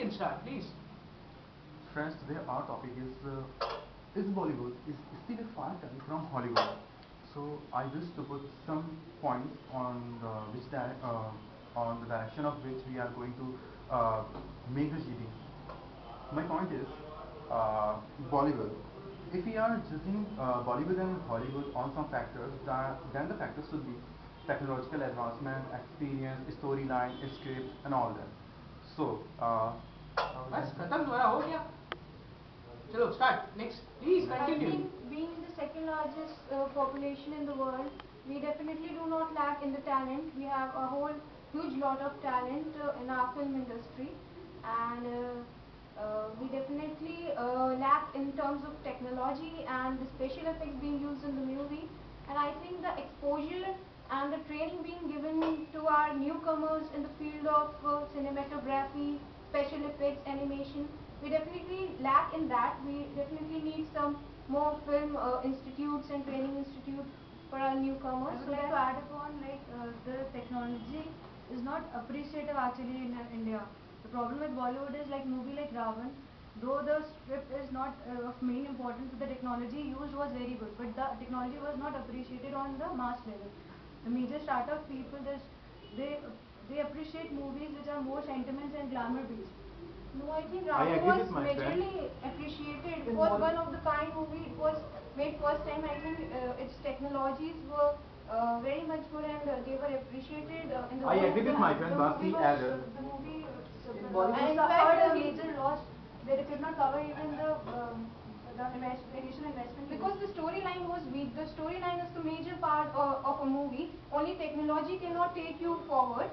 can start, please. Friends, today our topic is Bollywood is still a far cry from Hollywood. So I wish to put some points on on the direction of which we are going to make the GD. My point is Bollywood. If we are judging Bollywood and Hollywood on some factors, then the factors should be technological advancement, experience, storyline, script, and all that. So, बस खत्म तुम्हारा हो गया. चलो start. Next, please continue. I think being the second largest population in the world, we definitely do not lack in the talent. We have a whole huge lot of talent in our film industry, and we definitely lack in terms of technology and the special effects being used in the movie. And I think the exposure and the training being given to our newcomers in the field of cinematography, special effects, animation, we definitely lack in that. We definitely need some more film institutes and training institutes for our newcomers. I would like to add upon, like, the technology is not appreciative actually in India. The problem with Bollywood is like movie like Ravan, though the script is not of main importance, the technology used was very good, but the technology was not appreciated on the mass level. The major startup people, they appreciate movies which are more sentiments and glamour based. No, I think Ravan was majorly appreciated. It was one of the kind movie. It was made first time. I think its technologies were very much good and they were appreciated in the I agree with my friend, but the error. The movie and in suffered fact, a major loss. They could not cover even the initial investment. Because the storyline was weak. The storyline is the major part of a movie. Only technology cannot take you forward.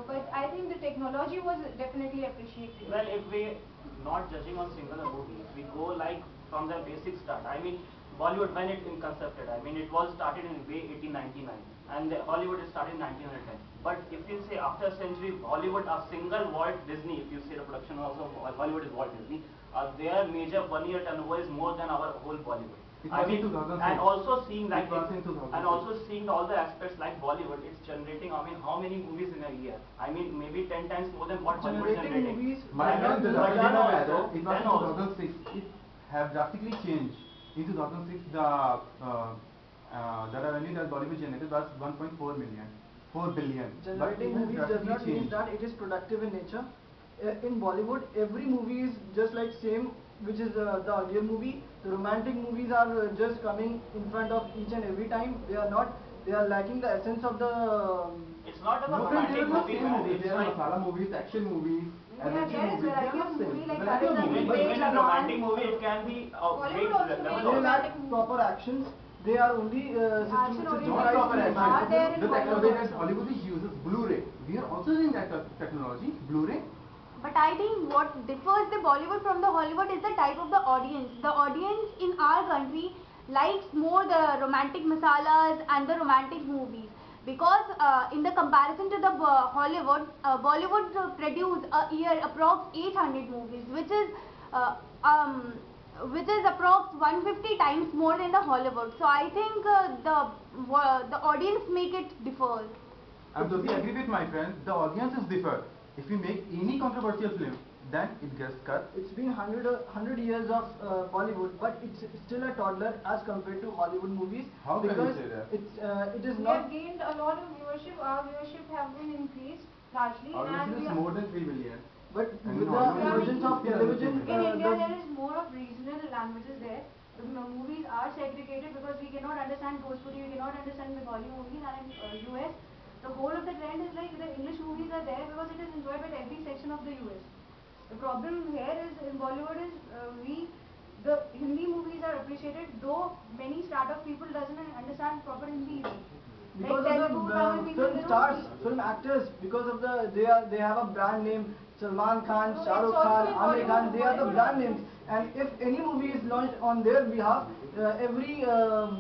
But I think the technology was definitely appreciated. Well, if we not judging on singular movies, we go like from the basic start. I mean, Bollywood when it concepted, I mean it was started in way 1899 and Hollywood is started in 1910. But if you say after a century, Hollywood, a single Walt Disney, if you say the production also Hollywood is Walt Disney, their major 1 year turnover is more than our whole Bollywood. I mean, and also seeing like and also seeing all the aspects like Bollywood, it's generating. I mean, how many movies in a year? I mean, maybe 10 times more than what Hollywood is generating. Movies, my friend, the weather, it was in 2006. It have drastically changed. In 2006, the revenue that Bollywood generated was 1.4 million, 4 billion. Generating movies does not mean that it is productive in nature. In Bollywood, every movie is just like same, which is the earlier movie. The romantic movies are just coming in front of each and every time. They are not. They are lacking the essence of the. It's not about romantic movies. There are masala movies, action movies, adventure movies. Variety of movie like even a romantic movie, it can be a great level. They lack proper actions. They are only Not proper action. The technology that Hollywood uses Blu-ray. We are also using that technology, Blu-ray. But I think what differs the Bollywood from the Hollywood is the type of the audience. The audience in our country likes more the romantic masalas and the romantic movies. Because in the comparison to the Hollywood, Bollywood produce a year approx 800 movies, which is approx 150 times more than the Hollywood. So I think the audience make it differ. I'm totally agree with my friend. The audiences differ. If we make any controversial film, then it gets cut. It's been 100 years of Bollywood, but it's still a toddler as compared to Hollywood movies. How can you say that? It is We not. have gained a lot of viewership. Our viewership have been increased largely, Our and viewership is more than 3 billion. But And with in the Hollywood, emergence of television, in India there is more of regional languages there. The movies are segregated because we cannot understand Bhojpuri, we cannot understand Bengali movies, and in US, the whole of the trend is like the English movies are there because it is enjoyed by every section of the US. The problem here is in Bollywood is the Hindi movies are appreciated, though many startup people doesn't understand proper Hindi even. because Like of Telugu, the Tamil people, film they don't stars, speak. film actors, because of they have a brand name. Salman Khan, No, Shah Rukh it's Khan, also in Amir Khan, they are the Bollywood brand also. names. And if any movie is launched on their behalf, every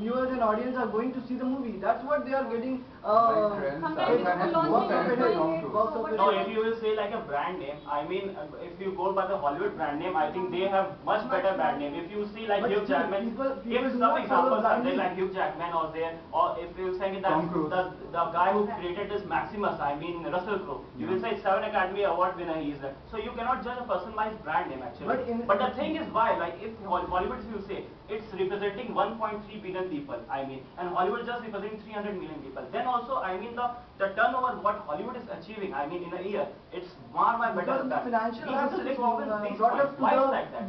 viewers and audience are going to see the movie. That's what they are getting. My friend, sometimes Shah Rukh Khan has it's more launching credit in than Tom box Cruise. office. No, if you will say like a brand name, I mean, if you go by the Hollywood brand name, I think they have much better brand name. If you see like But Hugh still, Jackman, people give do some not examples follow are there blindly. like Hugh Jackman or there, or if you say that Tom Cruise. the guy who created this Maximus, I mean Russell Crowe, you will say 7 Academy Award winner he is that. So you cannot judge a person by his brand name actually. But the thing is why, like if Bollywood, if you say, it's representing 1.3 billion people, I mean, and Hollywood just representing 300 million people, then also, I mean, the turnover what Hollywood is achieving, I mean, in a year, it's far better because than the that. financial We have to assistance live off these brought points. up to Why is the like that?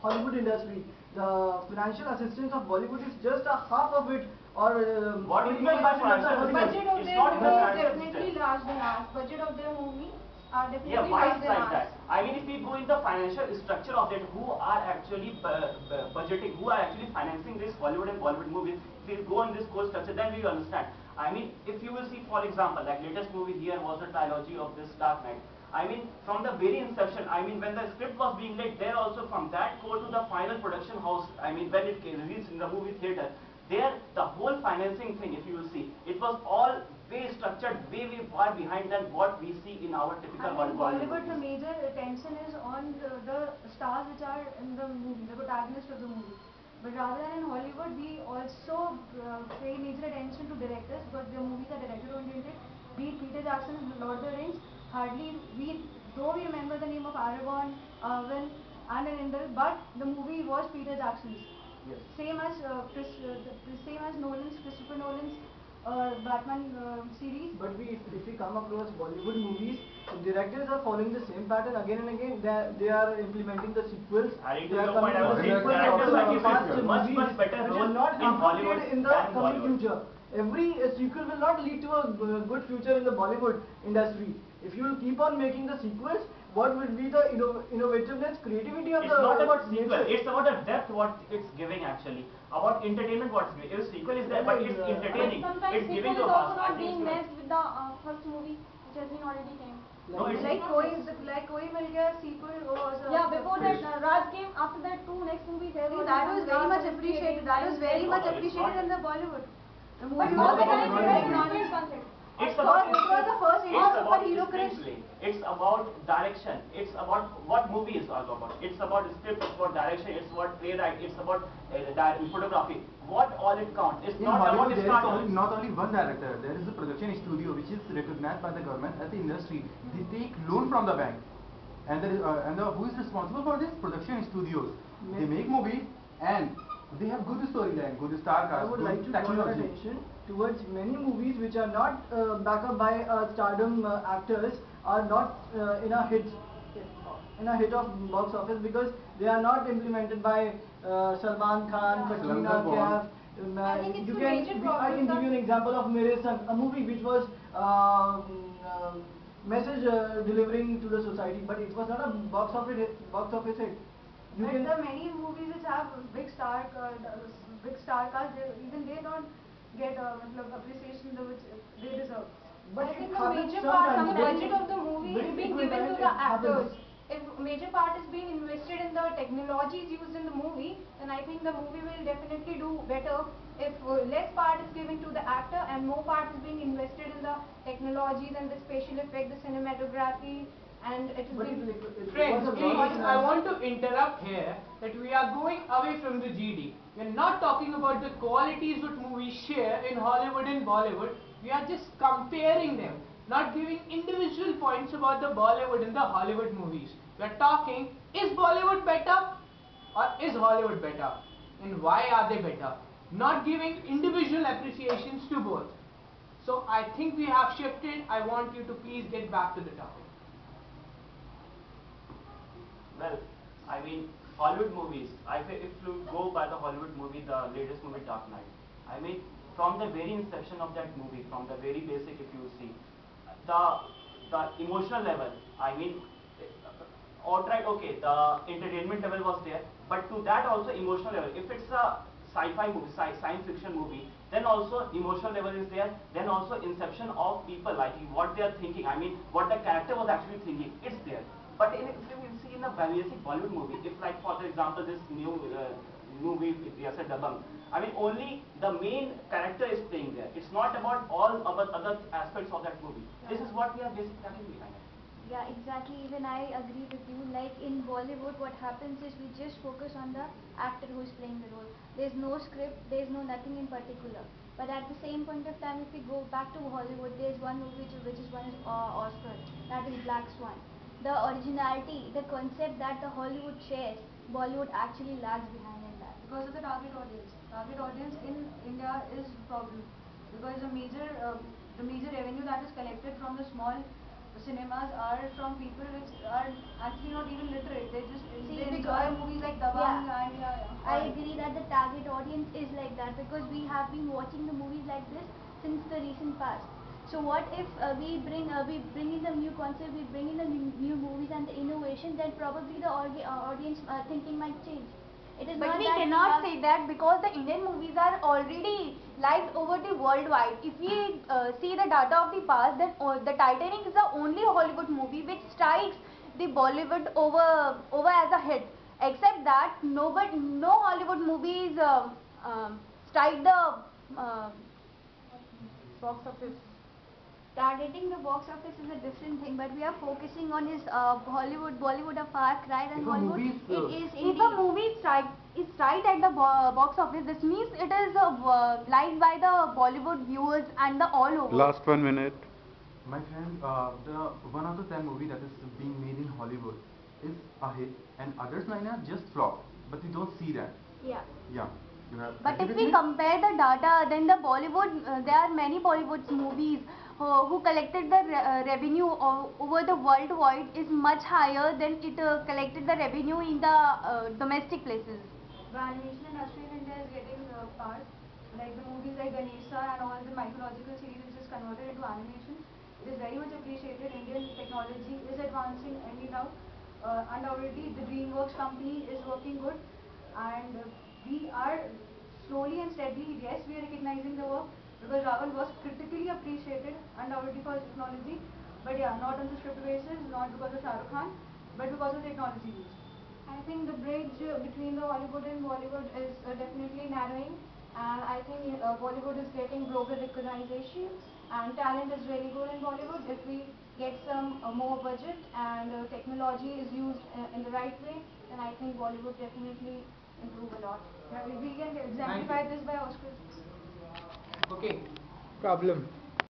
Hollywood industry. The financial assistance of Bollywood is just a half of it, or What do you mean by 20% of the financial Hollywood. Budget of It's their not even movie is financial definitely system. large than ours. Budget of their movie are definitely Yeah, why large is than like ours. that? I mean, if we go in the financial structure of it, who are actually budgeting, who are actually financing this Hollywood and Bollywood movies, if we go in this core structure, then we will understand. I mean, if you will see, for example, like latest movie here was the trilogy of this Dark Knight. I mean, from the very inception, I mean, when the script was being laid, there also from that core to the final production house, I mean, when it came released in the movie theater, there, the whole financing thing, if you will see, it was all way structured, way far behind than what we see in our typical And in Bollywood, the movies. major attention is on the stars which are in the movie, the protagonist of the movie. But rather than in Hollywood, we also pay major attention to directors because their movies are director oriented. Be it Peter Jackson's Lord of the Rings, though we remember the name of Aragorn, Arwen, and Arindal, but the movie was Peter Jackson's. Yes. Same as Christopher Nolan's Batman series. But if we come across Bollywood movies, the directors are following the same pattern again and again. They are implementing the sequels. I They are know, but coming I with was the saying sequels directors of like the you past said, much movies, better which role is not in Hollywood appropriate in the than coming Bollywood. future. Every sequel will not lead to a good future in the Bollywood industry. If you will keep on making the sequels, what will be the innovativeness, creativity of It's the not about sequel, nature? it's about the depth what it's giving actually. About entertainment what's giving. If sequel is there, but it's entertaining. Sometimes It's sequel giving is to also us. not being messed with the first movie, which has been already came. No, it's Like Koi Mil Gaya sequel was Yeah, before that, Raj came. After that, two next movies. There was that was very much Raj appreciated. created That was very and- much No, it's appreciated not. in the Bollywood. The But movie all was the very time good. it was a different concept. It's Of about course, it was the first it's Indian about superhero craze. screenplay. It's about direction. It's about what movie is all about. It's about script. It's about direction. It's about playwright. It's about photography. What all it counts. It's In not Hollywood, about there is stars. not only one director, there is a production studio which is recognized by the government as the industry. They take loan from the bank. And who is responsible for this? Production studios. They make movies and they have good storyline, good star I cast, would good like to draw your technology. attention towards many movies which are not backed up by stardom actors are not in a hit of box office because they are not implemented by Salman Khan, Yeah. Katrina Salman Khan. Kaif. I think it's You a can, major I problem can give that- you an example of Mere Sang, a movie which was message delivering to the society, but it was not a box office hit. You But can the many movies which have big star cast, even they don't get appreciation which they deserve. But I it think a happens major part of the sometimes. budget of the movie Very is being frequent given to times the it happens. actors. If major part is being invested in the technologies used in the movie, then I think the movie will definitely do better. If less part is given to the actor and more part is being invested in the technologies and the special effect, the cinematography, and it is But being... Friends, was a please, lot of I want to interrupt here that we are going away from the GD. We are not talking about the qualities that movies share in Hollywood and Bollywood. We are just comparing them, not giving individual points about the Bollywood and the Hollywood movies. We are talking, is Bollywood better or is Hollywood better? And why are they better? Not giving individual appreciations to both. So I think we have shifted. I want you to please get back to the topic. Well, I mean, Hollywood movies, if you go by the Hollywood movie, the latest movie Dark Knight, I mean, from the very inception of that movie, from the very basic if you see, the emotional level, I mean, outright okay, the entertainment level was there, but to that also emotional level. If it's a sci-fi movie, science fiction movie, then also emotional level is there, then also inception of people, like what they are thinking, I mean, what the character was actually thinking, it's there. But if you see in a basic Bollywood movie, if like for example this new movie, Yasser Dabang, I mean only the main character is playing there. It's not about all other aspects of that movie. This is what we are basically talking behind it. Yeah, exactly. Even I agree with you. Like in Bollywood, what happens is we just focus on the actor who is playing the role. There's no script, there's no nothing in particular. But at the same point of time, if we go back to Hollywood, there's one movie which is won Oscar, that is Black Swan. The originality, the concept that the Hollywood shares, Bollywood actually lags behind in that. Because of the target audience. Target audience in India is problem because the major revenue that is collected from the small cinemas are from people which are actually not even literate. They just they enjoy movies like Dabangg and I agree that the target audience is like that because we have been watching the movies like this since the recent past. So what if we bring in the new concept, we bring in the new movies and the innovation, then probably the audience thinking might change. It is But not we that cannot say that because the Indian movies are already liked over the worldwide. If we see the data of the past, then the Titanic is the only Hollywood movie which strikes the Bollywood over as a hit. Except that no Hollywood movies strike the box office. targeting the box office is a different thing, but we are focusing on his Bollywood, a far cry than If a Hollywood. movie is, It is If indeed. a movie is right at the box office, this means it is liked by the Bollywood viewers and the all over. Last 1 minute. my friend, the one of the 10 movie that is being made in Hollywood is a hit, and others might not just flop, but we don't see that. Yeah. Yeah, you have. But agree if with we me? compare the data, then the Bollywood, there are many Bollywood movies who collected the revenue over the worldwide is much higher than it collected the revenue in the domestic places. The animation industry in India is getting part. Like the movies like Ganesha and all the mythological series which is converted into animation. It is very much appreciated. Indian technology is advancing anyhow. Undoubtedly, the DreamWorks company is working good, and we are slowly and steadily, yes, we are recognizing the work because Ravan was critically appreciated undoubtedly for his technology, but yeah, not on the script basis, not because of Shah Rukh Khan, but because of technology used. I think the bridge between the Hollywood and Bollywood is definitely narrowing, and I think Bollywood is getting global recognition, and talent is really good in Bollywood. If we get some more budget and technology is used in the right way, then I think Bollywood definitely improve a lot. Yeah, we can exemplify this by Oscars. Okay, problem.